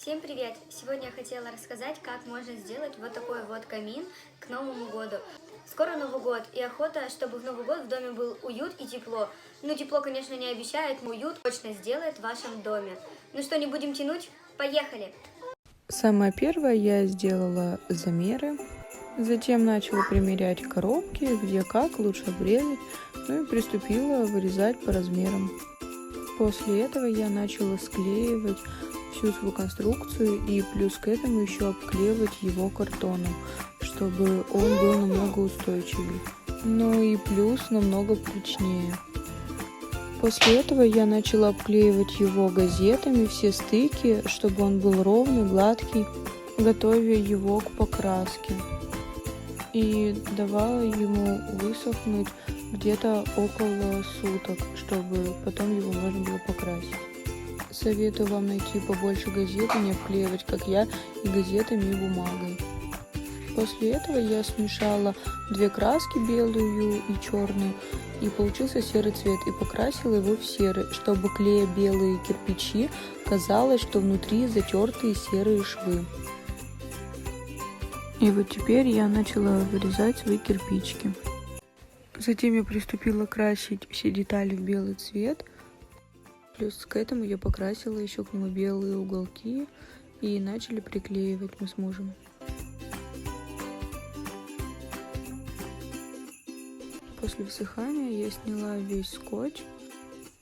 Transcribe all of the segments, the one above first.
Всем привет! Сегодня я хотела рассказать, как можно сделать вот такой вот камин к Новому году. Скоро Новый год, и охота, чтобы в Новый год в доме был уют и тепло. Ну, тепло, конечно, не обещает, но уют точно сделает в вашем доме. Ну что, не будем тянуть? Поехали! Самое первое я сделала замеры, затем начала примерять коробки, где как лучше обрезать, ну и приступила вырезать по размерам. После этого я начала склеивать всю свою конструкцию и плюс к этому еще обклеивать его картоном, чтобы он был намного устойчивее, ну и плюс намного прочнее. После этого я начала обклеивать его газетами, все стыки, чтобы он был ровный, гладкий, готовя его к покраске. И давала ему высохнуть где-то около суток, чтобы потом его можно было покрасить. Советую вам найти побольше газет и не обклеивать, как я, и газетами, и бумагой. После этого я смешала две краски, белую и черную, и получился серый цвет, и покрасила его в серый, чтобы, клея белые кирпичи, казалось, что внутри затертые серые швы. И вот теперь я начала вырезать свои кирпичики. Затем я приступила красить все детали в белый цвет. Плюс к этому я покрасила еще к нему белые уголки и начали приклеивать мы с мужем. После высыхания я сняла весь скотч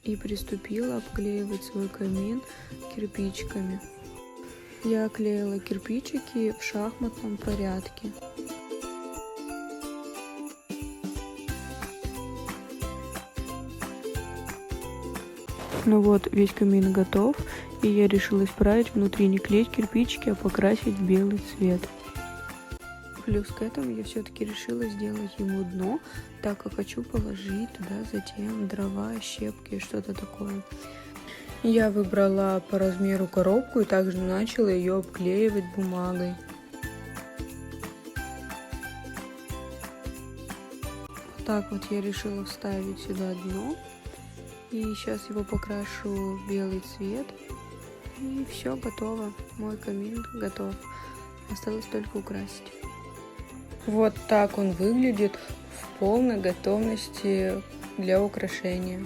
и приступила обклеивать свой камин кирпичиками. Я клеила кирпичики в шахматном порядке. Ну вот, весь камин готов, и я решила исправить внутри, не клеить кирпичики, а покрасить в белый цвет. Плюс к этому я все-таки решила сделать ему дно, так как хочу положить туда затем дрова, щепки, что-то такое. Я выбрала по размеру коробку и также начала ее обклеивать бумагой. Вот так вот я решила вставить сюда дно. И сейчас его покрашу в белый цвет. И все готово. Мой камин готов. Осталось только украсить. Вот так он выглядит в полной готовности для украшения.